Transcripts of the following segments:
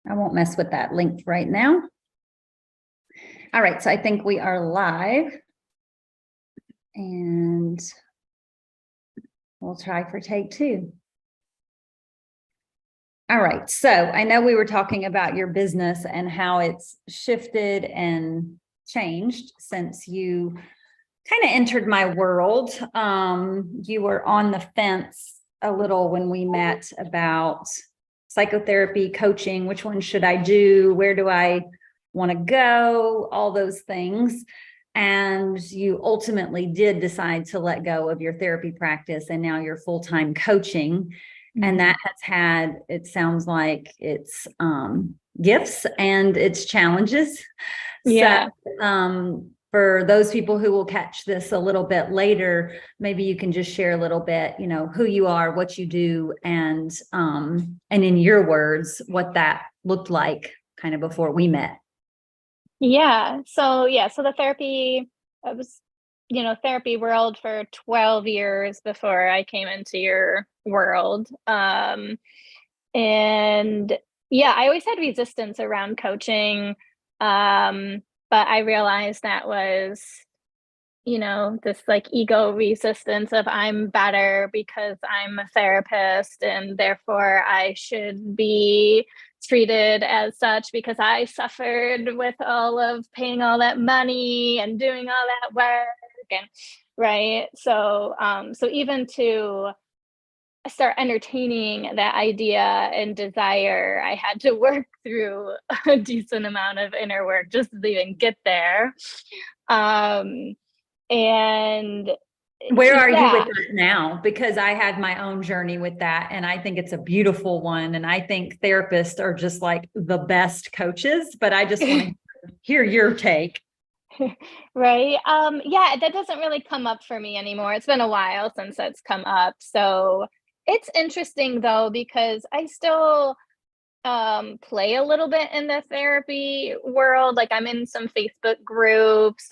I won't mess with that link right now. All right, so I think we are live. And we'll try for take two. All right, so I know we were talking about your business and how it's shifted and changed since you kind of entered my world. You were on the fence a little when we met about psychotherapy, coaching, which one should I do? Where do I want to go? All those things. And you ultimately did decide to let go of your therapy practice, and now you're full-time coaching. And that has had, it sounds like, its gifts and its challenges. Yeah. So for those people who will catch this a little bit later, maybe you can just share a little bit, you know, who you are, what you do, and in your words, what that looked like kind of before we met. Yeah. So the therapy, I was, therapy world for 12 years before I came into your world. And yeah, I always had resistance around coaching. But I realized that was, this like ego resistance of I'm better because I'm a therapist and therefore I should be treated as such because I suffered with all of paying all that money and doing all that work and right. So even to start entertaining that idea and desire, I had to work through a decent amount of inner work just to even get there. And where are you with that now? Because I had my own journey with that, and I think it's a beautiful one. And I think therapists are just like the best coaches, but I just want to hear your take. Right. Yeah, that doesn't really come up for me anymore. It's been a while since that's come up. So it's interesting though, because I still play a little bit in the therapy world. Like I'm in some Facebook groups.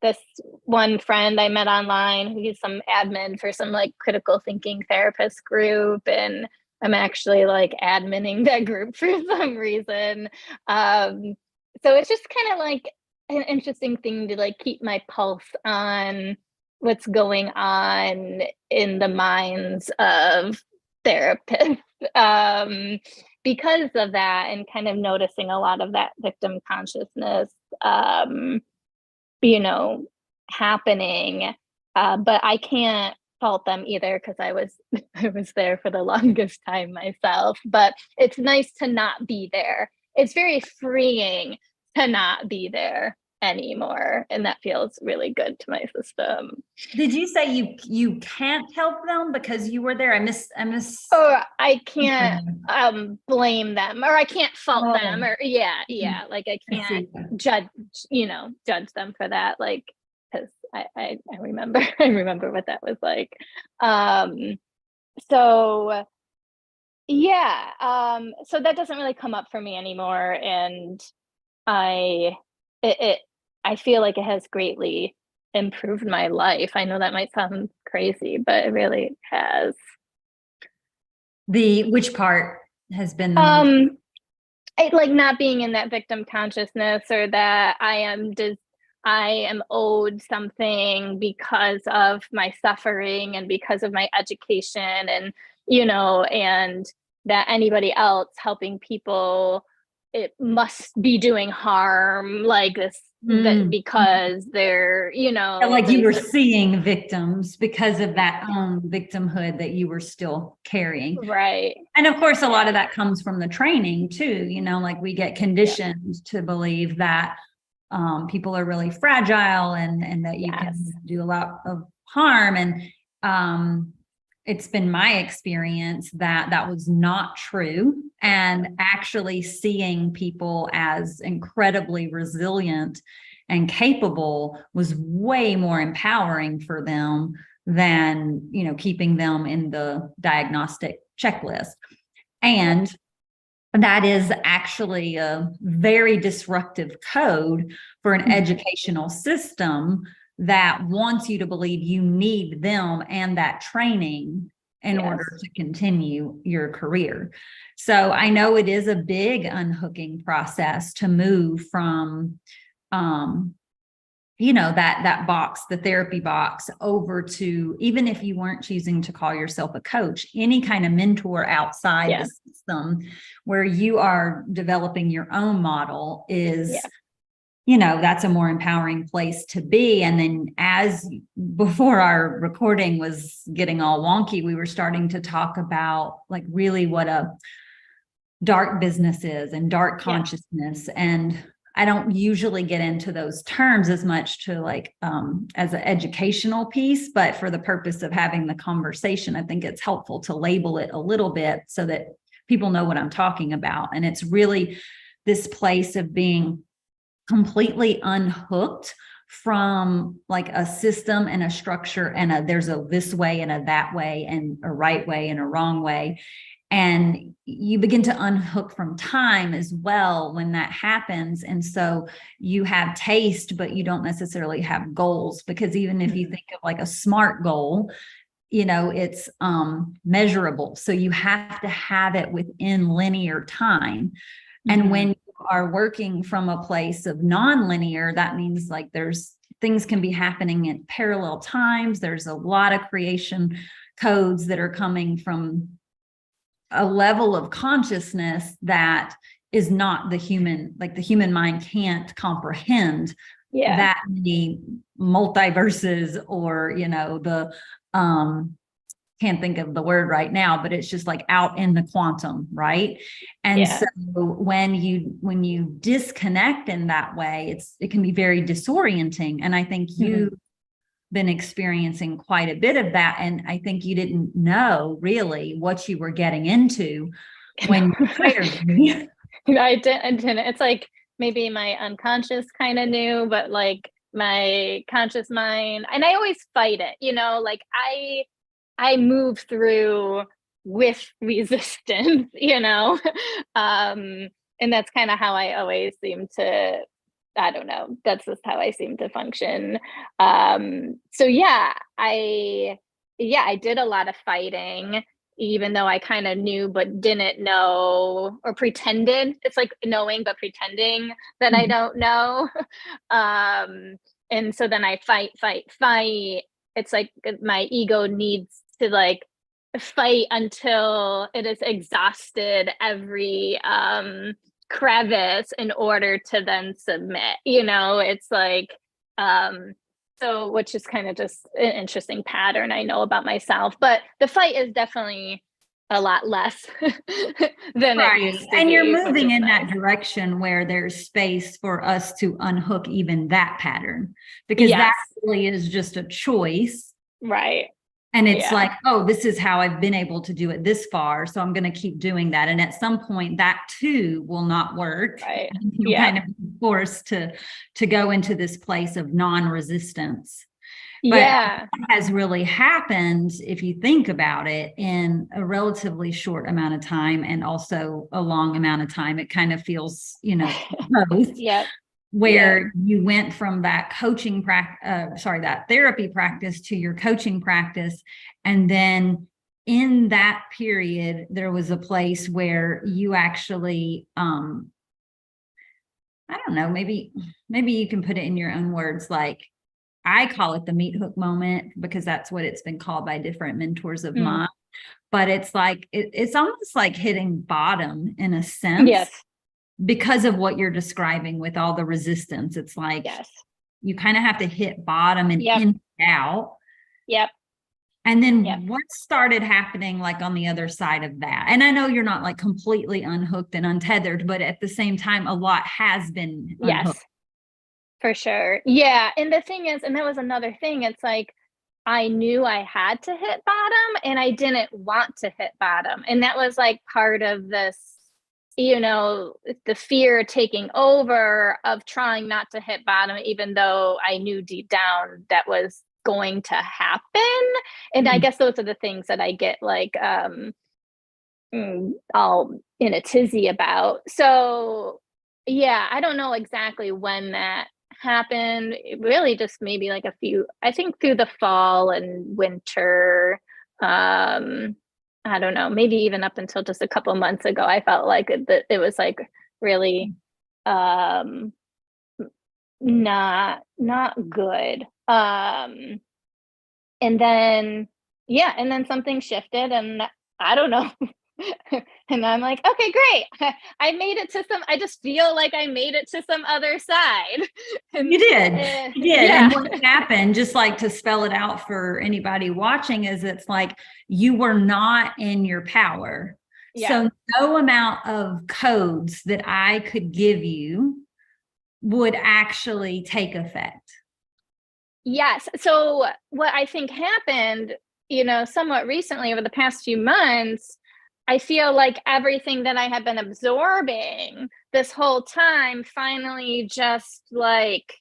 This one friend I met online, who's some admin for some like critical thinking therapist group, and I'm actually like adminning that group for some reason. So it's just kind of like an interesting thing to like keep my pulse on what's going on in the minds of therapists because of that, and kind of noticing a lot of that victim consciousness happening. But I can't fault them either because I was there for the longest time myself. But it's nice to not be there. It's very freeing to not be there anymore, and that feels really good to my system. Did you say you can't help them because you were there? I miss. Or I can't blame them, or I can't fault them, or like I can't judge them for that, like, because I remember what that was like. So that doesn't really come up for me anymore, and I feel like it has greatly improved my life. I know that might sound crazy, but it really has. Which part has been like not being in that victim consciousness, or that I am owed something because of my suffering and because of my education, and and that anybody else helping people, it must be doing harm like this that because they're like you were seeing victims because of that victimhood that you were still carrying, right? And of course a lot of that comes from the training too, like we get conditioned to believe that people are really fragile and that you can do a lot of harm, and it's been my experience that that was not true, and actually seeing people as incredibly resilient and capable was way more empowering for them than, keeping them in the diagnostic checklist. And that is actually a very disruptive code for an educational system that wants you to believe you need them and that training in order to continue your career. So I know it is a big unhooking process to move from, that box, the therapy box, over to, even if you weren't choosing to call yourself a coach, any kind of mentor outside the system where you are developing your own model is, that's a more empowering place to be. And then, as before our recording was getting all wonky, we were starting to talk about like really what a dark business is and dark consciousness. And I don't usually get into those terms as much to like as an educational piece, but for the purpose of having the conversation, I think it's helpful to label it a little bit so that people know what I'm talking about. And it's really this place of being completely unhooked from like a system and a structure and there's a this way and a that way and a right way and a wrong way. And you begin to unhook from time as well when that happens. And so you have taste, but you don't necessarily have goals, because even if you think of like a SMART goal, it's measurable. So you have to have it within linear time. And when you are working from a place of non-linear, that means like there's things can be happening in parallel times. There's a lot of creation codes that are coming from a level of consciousness that is not the human mind can't comprehend that many multiverses, or the can't think of the word right now, but it's just like out in the quantum, right? And so when you disconnect in that way, it can be very disorienting. And I think you've been experiencing quite a bit of that. And I think you didn't know really what you were getting into when you hired me. I didn't. It's like maybe my unconscious kind of knew, but like my conscious mind, and I always fight it, like I move through with resistance, and that's kind of how I always seem to, I don't know, that's just how I seem to function. So I did a lot of fighting, even though I kind of knew but didn't know, or pretended. It's like knowing but pretending that I don't know. And so then I fight. It's like my ego needs to like fight until it is exhausted every crevice in order to then submit. It's like so, which is kind of just an interesting pattern I know about myself. But the fight is definitely a lot less than it used to be. And you're moving in that direction where there's space for us to unhook even that pattern, because that really is just a choice. Right. And it's like, oh, this is how I've been able to do it this far, so I'm going to keep doing that. And at some point that too will not work. Right. You're kind of forced to go into this place of non-resistance. But that has really happened, if you think about it, in a relatively short amount of time, and also a long amount of time. It kind of feels, both. Where you went from that that therapy practice to your coaching practice. And then in that period, there was a place where you actually, I don't know, maybe you can put it in your own words. Like, I call it the meat hook moment, because that's what it's been called by different mentors of mine. But it's like, it's almost like hitting bottom in a sense. Because of what you're describing with all the resistance. It's like you kind of have to hit bottom and in out. And then what started happening like on the other side of that? And I know you're not like completely unhooked and untethered, but at the same time, a lot has been unhooked. For sure. Yeah. And the thing is, and that was another thing, it's like I knew I had to hit bottom and I didn't want to hit bottom. And that was like part of this, the fear taking over of trying not to hit bottom, even though I knew deep down that was going to happen. And I guess those are the things that I get like all in a tizzy about. So I don't know exactly when that happened. It really just maybe like I think through the fall and winter. I don't know, maybe even up until just a couple months ago, I felt like it was like really um not good. And then yeah, and then something shifted and I don't know. And I'm like, okay, great. I made it to some, I just feel like I made it to some other side. And You did. You did. yeah. And what happened, just like to spell it out for anybody watching, is it's like you were not in your power. Yeah. So no amount of codes that I could give you would actually take effect. Yes. So what I think happened, somewhat recently over the past few months, I feel like everything that I had been absorbing this whole time finally just like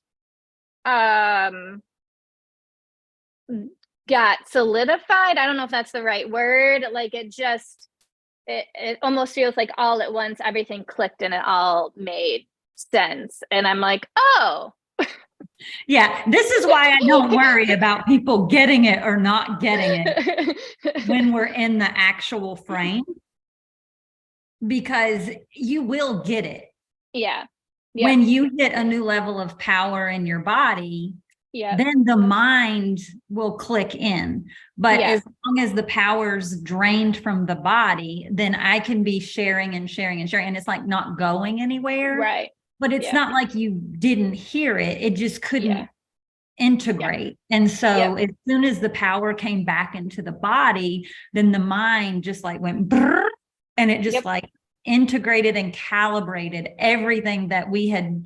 um got solidified. I don't know if that's the right word. Like it almost feels like all at once everything clicked and it all made sense. And I'm like, oh. Yeah, this is why I don't worry about people getting it or not getting it when we're in the actual frame, because you will get it. Yeah. When you hit a new level of power in your body, Yeah. then the mind will click in. But Yeah. as long as the power's drained from the body, then I can be sharing and sharing and sharing. And it's like not going anywhere. Right. But it's not like you didn't hear it. It just couldn't integrate. And so as soon as the power came back into the body, then the mind just like went brrr, and it just like integrated and calibrated everything that we had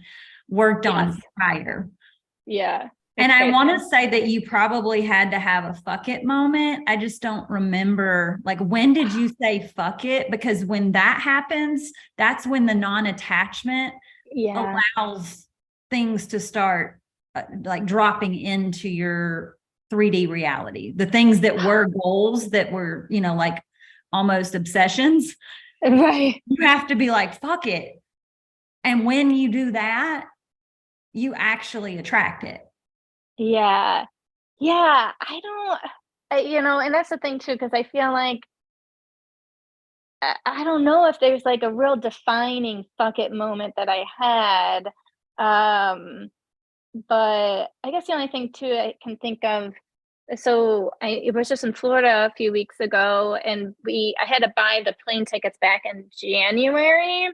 worked on prior. Yeah. And I want to say that you probably had to have a fuck it moment. I just don't remember, like, when did you say fuck it? Because when that happens, that's when the non-attachment allows things to start like dropping into your 3D reality. The things that were goals that were, like almost obsessions. Right. You have to be like, fuck it. And when you do that, you actually attract it. Yeah. Yeah. And that's the thing too, because I feel like I don't know if there's like a real defining fuck it moment that I had. But I guess the only thing too I can think of, so I was just in Florida a few weeks ago, and I had to buy the plane tickets back in January,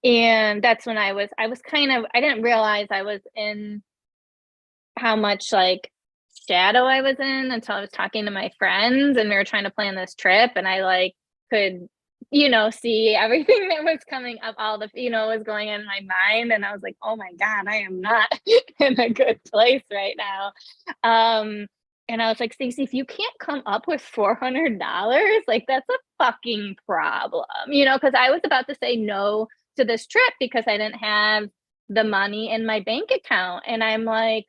and that's when I was kind of, I didn't realize I was in how much like shadow I was in until I was talking to my friends and we were trying to plan this trip, and I like could see everything that was coming up, all the was going in my mind, and I was like, oh my god, I am not in a good place right now. And I was like, Stacey, if you can't come up with $400, like that's a fucking problem, because I was about to say no to this trip because I didn't have the money in my bank account, and I'm like,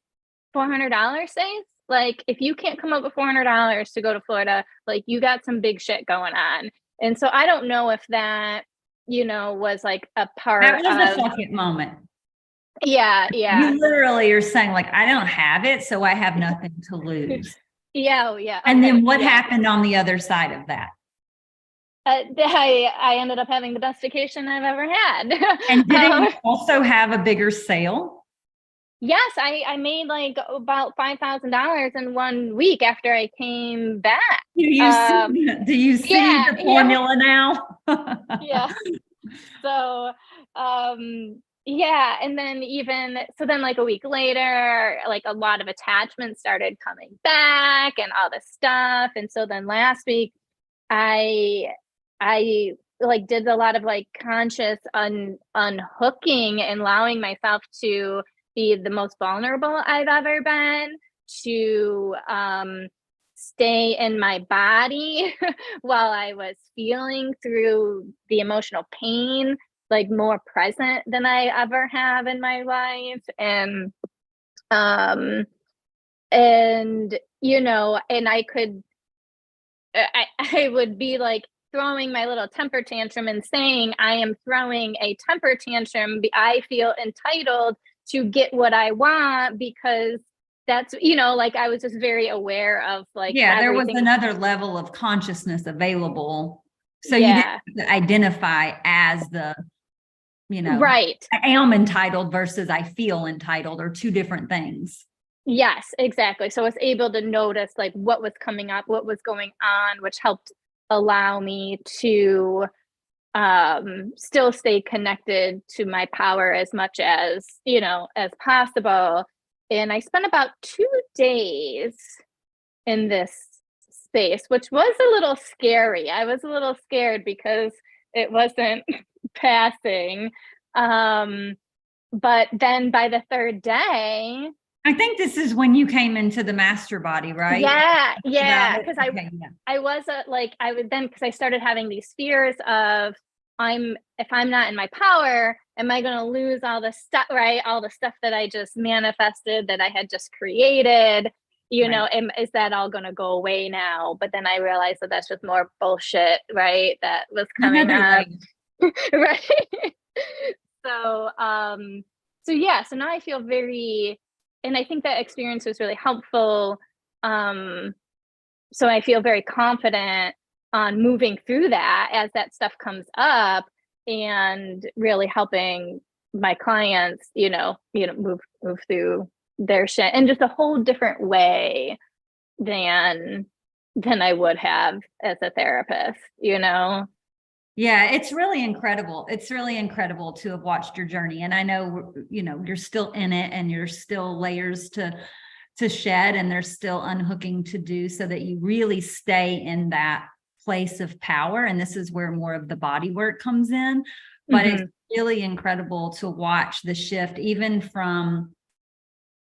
$400, Stace? Like, if you can't come up with $400 to go to Florida, like you got some big shit going on. And so I don't know if that, was like a part That was of a fuck it moment. Yeah. You literally are saying, like, I don't have it, so I have nothing to lose. Yeah. And then what happened on the other side of that? I ended up having the best vacation I've ever had. And didn't you also have a bigger sale? Yes, I made like about $5,000 in 1 week after I came back. Do you see the formula now? Yeah. So, and then like a week later, like a lot of attachments started coming back and all this stuff. And so then last week, I like did a lot of like conscious unhooking and allowing myself to be the most vulnerable I've ever been, to stay in my body while I was feeling through the emotional pain, like more present than I ever have in my life. And and I would be like throwing my little temper tantrum and saying, I am throwing a temper tantrum. I feel entitled to get what I want because that's, like I was just very aware of like Yeah, there was everything. another level of consciousness available. So you didn't Yeah, have to identify as the, right. I am entitled versus I feel entitled are two different things. Yes, exactly. So I was able to notice like what was coming up, what was going on, which helped allow me to still stay connected to my power as much as, as possible. And I spent about 2 days in this space, which was a little scary. I was a little scared because it wasn't passing. But then by the third day, I think this is when you came into the master body, right? yeah, because Okay, yeah. I was like I would then because I started having these fears of if I'm not in my power, am I going to lose all the stuff, right? All the stuff that I just manifested, that I had just created, Right. is that all going to go away now? But then I realized that that's just more bullshit, right? That was coming Another up, layer. right? So, so yeah, so now I feel very, and I think that experience was really helpful. Um, so I feel very confident on moving through that as that stuff comes up and really helping my clients, move through their shit in just a whole different way than I would have as a therapist, Yeah, it's really incredible. It's really incredible to have watched your journey. And I know, you're still in it and you're still layers to shed and there's still unhooking to do so that you really stay in that place of power. And this is where more of the body work comes in. But it's really incredible to watch the shift, even from,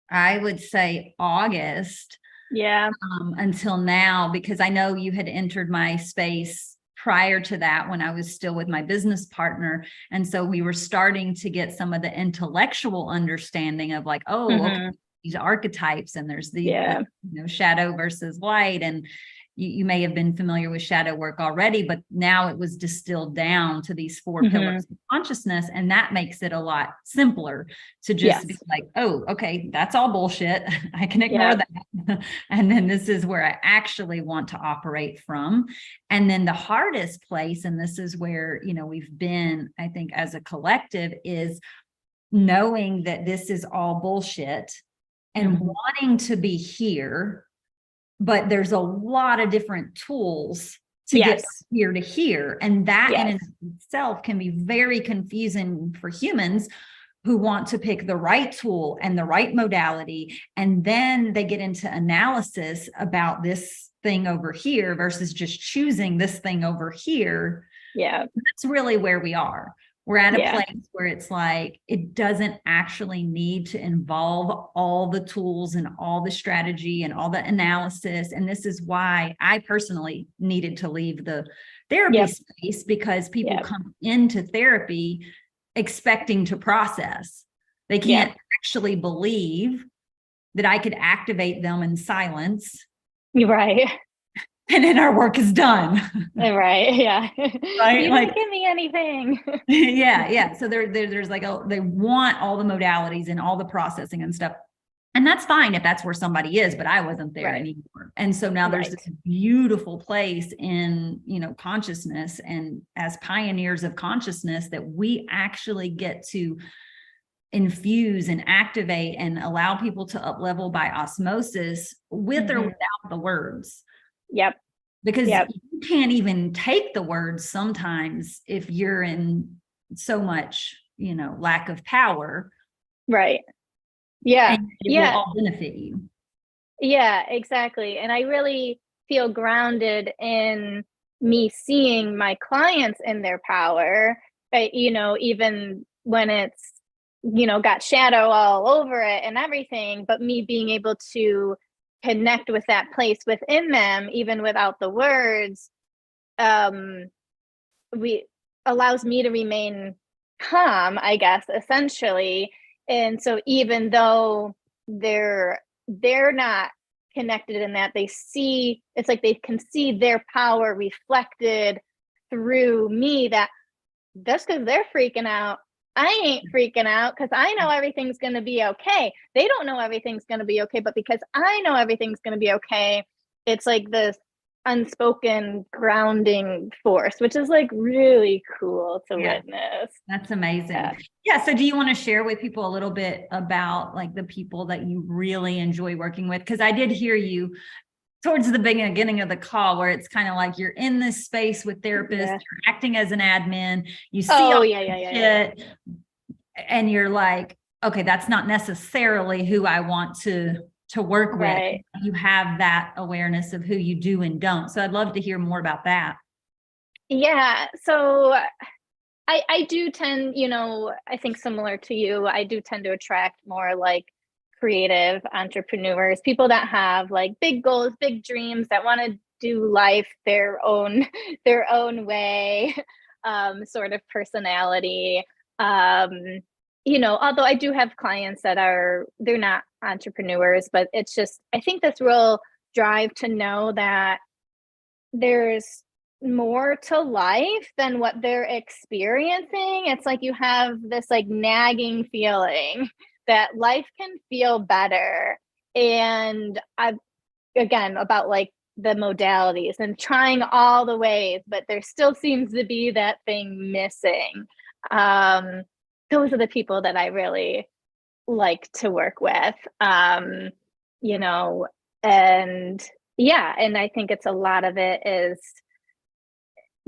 I would say, August Yeah. until now, because I know you had entered my space prior to that when I was still with my business partner. And so we were starting to get some of the intellectual understanding of like, oh, okay, these archetypes and there's the shadow versus light. And you may have been familiar with shadow work already, but now it was distilled down to these 4 pillars of consciousness. And that makes it a lot simpler to just be like, oh, okay, that's all bullshit. I can ignore that. And then this is where I actually want to operate from. And then the hardest place, and this is where, we've been, I think, as a collective, is knowing that this is all bullshit and wanting to be here, but there's a lot of different tools to get here to here. And that in and of itself can be very confusing for humans who want to pick the right tool and the right modality. And then they get into analysis about this thing over here versus just choosing this thing over here. Yeah. That's really where we are. We're at a place where it's like, it doesn't actually need to involve all the tools and all the strategy and all the analysis. And this is why I personally needed to leave the therapy space, because people come into therapy expecting to process. They can't actually believe that I could activate them in silence. Right. And then our work is done. Right. Yeah. Right. You didn't give me anything. Yeah. So there's like they want all the modalities and all the processing and stuff. And that's fine if that's where somebody is, but I wasn't there anymore. And so now there's this beautiful place in, consciousness, and as pioneers of consciousness, that we actually get to infuse and activate and allow people to up level by osmosis with or without the words. Because you can't even take the words sometimes if you're in so much, lack of power. Right. Yeah. And it will all benefit you. Yeah, exactly. And I really feel grounded in me seeing my clients in their power, even when it's, got shadow all over it and everything, but me being able to connect with that place within them, even without the words, allows me to remain calm, I guess, essentially. And so even though they're not connected in that, it's like they can see their power reflected through me, that's because they're freaking out. I ain't freaking out because I know everything's going to be okay. They don't know everything's going to be okay, but because I know everything's going to be okay, it's like this unspoken grounding force, which is like really cool to witness. That's amazing. Yeah. So do you want to share with people a little bit about like the people that you really enjoy working with? Because I did hear you towards the beginning of the call where it's kind of like you're in this space with therapists, you're acting as an admin, you see all shit, and you're like, okay, that's not necessarily who I want to work with. You have that awareness of who you do and don't. So I'd love to hear more about that. Yeah. So I do tend, I think similar to you, I do tend to attract more like creative entrepreneurs, people that have like big goals, big dreams, that want to do life their own way, sort of personality. Although I do have clients that they're not entrepreneurs, but it's just, I think this real drive to know that there's more to life than what they're experiencing. It's like you have this like nagging feeling that life can feel better. And again, about like the modalities and trying all the ways, but there still seems to be that thing missing. Those are the people that I really like to work with. And I think it's a lot of it is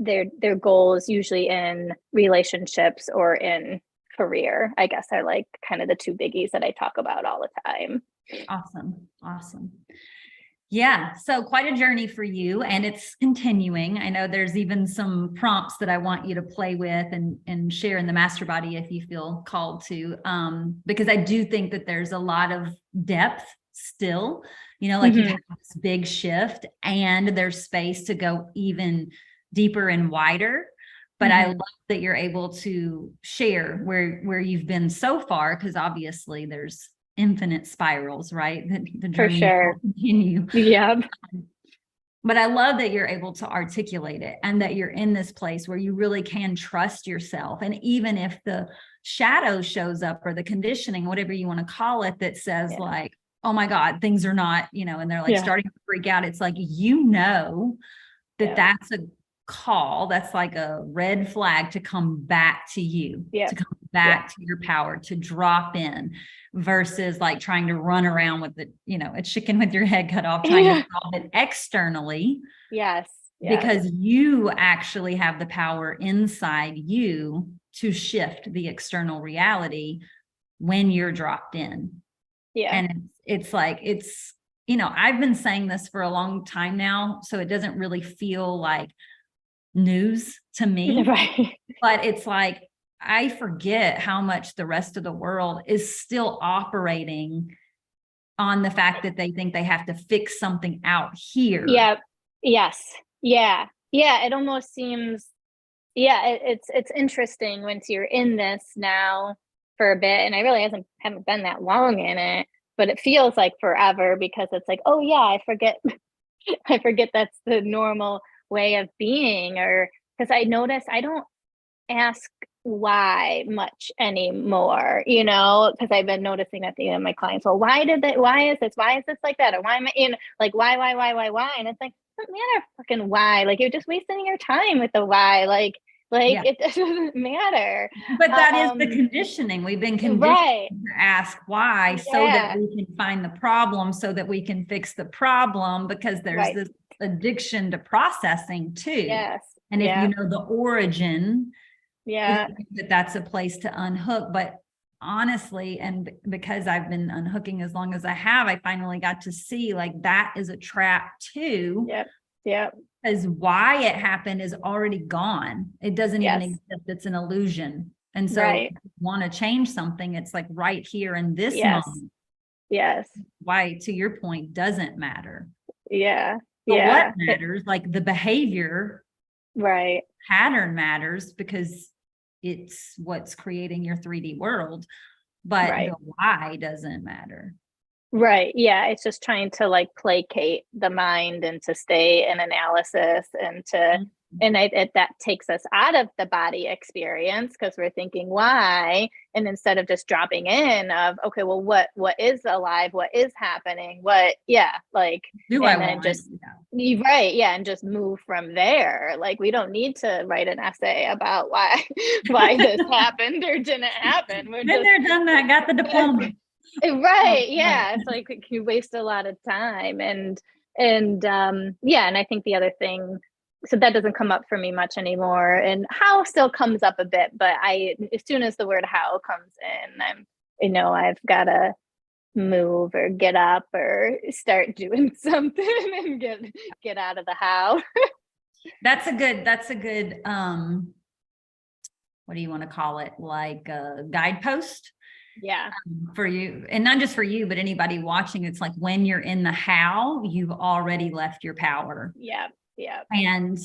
their goals, usually in relationships or in career, I guess, are like kind of the two biggies that I talk about all the time. Awesome. Yeah. So quite a journey for you, and it's continuing. I know there's even some prompts that I want you to play with and share in the master body if you feel called to, because I do think that there's a lot of depth still, like you've had this big shift and there's space to go even deeper and wider. But I love that you're able to share where you've been so far, because obviously there's infinite spirals, right? The journey will continue. Yeah. But I love that you're able to articulate it and that you're in this place where you really can trust yourself. And even if the shadow shows up or the conditioning, whatever you want to call it, that says like, oh my God, things are not, and they're like starting to freak out. It's like, that's a call, that's like a red flag to come back to you, to come back to your power, to drop in, versus like trying to run around with a chicken with your head cut off, trying to solve it externally. Because you actually have the power inside you to shift the external reality when you're dropped in. And it's like, I've been saying this for a long time now, so it doesn't really feel like news to me, but it's like, I forget how much the rest of the world is still operating on the fact that they think they have to fix something out here. It almost seems, it's interesting once you're in this now for a bit, and I really haven't been that long in it, but it feels like forever, because it's like, oh yeah, I forget that's the normal way of being. Or because I notice I don't ask why much anymore, because I've been noticing at the end of my clients, well, why is this like that, or why am I like why, and it's like, it doesn't matter fucking why, like you're just wasting your time with the why, like it doesn't matter. But that is the conditioning. We've been conditioned to ask why, so that we can find the problem, so that we can fix the problem, because there's this addiction to processing too. And if you know the origin, that's a place to unhook. But honestly, and because I've been unhooking as long as I have, I finally got to see like that is a trap too. Because why it happened is already gone. It doesn't even exist. It's an illusion. And so if you want to change something, it's like right here in this moment. Why, to your point, doesn't matter. But what matters, like the behavior pattern matters, because it's what's creating your 3D world, but the why doesn't matter. It's just trying to like placate the mind and to stay in analysis and to that takes us out of the body experience because we're thinking why, and instead of just dropping in of, okay, well, what is alive, what is happening, what, like, Do and I then want just it? right, and just move from there. Like, we don't need to write an essay about why this happened or didn't happen. We're Been there, done that, got the diploma. right, it's like you waste a lot of time, and and I think the other thing, so that doesn't come up for me much anymore, and how still comes up a bit, but as soon as the word how comes in, I've got to move or get up or start doing something and get out of the how. That's a good what do you want to call it, like a guidepost for you, and not just for you but anybody watching. It's like when you're in the how, you've already left your power. And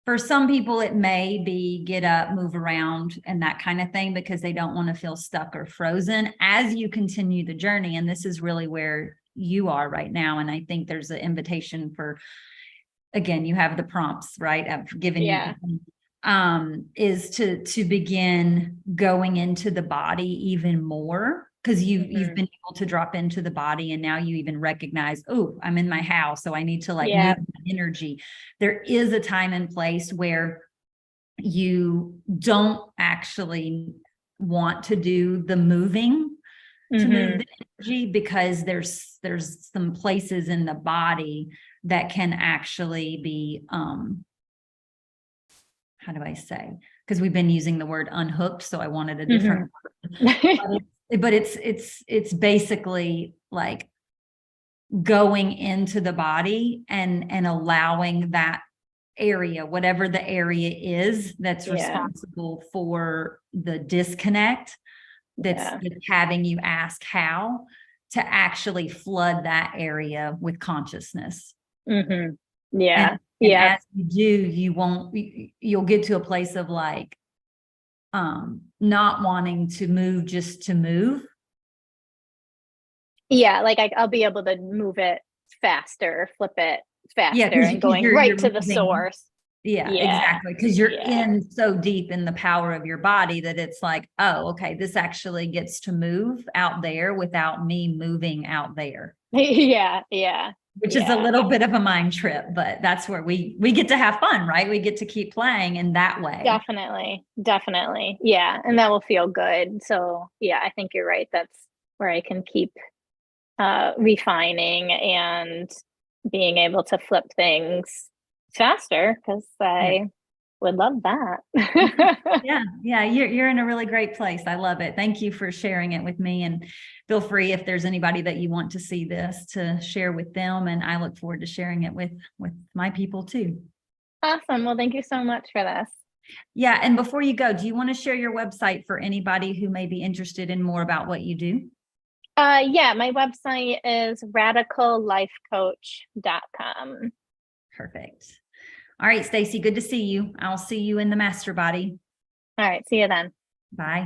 for some people it may be get up, move around and that kind of thing, because they don't want to feel stuck or frozen as you continue the journey. And this is really where you are right now. And I think there's an invitation for, again, you have the prompts, right? I've given you is to begin going into the body even more, because you've been able to drop into the body, and now you even recognize, oh, I'm in my house, so I need to like move my energy. There is a time and place where you don't actually want to do the moving to move the energy, because there's some places in the body that can actually be how do I say? Because we've been using the word unhooked, so I wanted a different word. But it's basically like going into the body and allowing that area, whatever the area is that's responsible for the disconnect, that's having you ask how, to actually flood that area with consciousness. And as you do, you'll get to a place of like not wanting to move just to move. Like I'll be able to move it faster, flip it faster, and going right to the source. Exactly, because you're in so deep in the power of your body that it's like, oh, okay, this actually gets to move out there without me moving out there. Which is a little bit of a mind trip, but that's where we get to have fun, right? We get to keep playing in that way. Definitely. And that will feel good. So I think you're right. That's where I can keep refining and being able to flip things faster, because I would love that. You're in a really great place. I love it. Thank you for sharing it with me, and feel free, if there's anybody that you want to see this, to share with them, and I look forward to sharing it with my people too. Awesome. Well, thank you so much for this. And before you go, do you want to share your website for anybody who may be interested in more about what you do? My website is radicallifecoach.com. Perfect. All right, Stacey, good to see you. I'll see you in the master body. All right, see you then. Bye.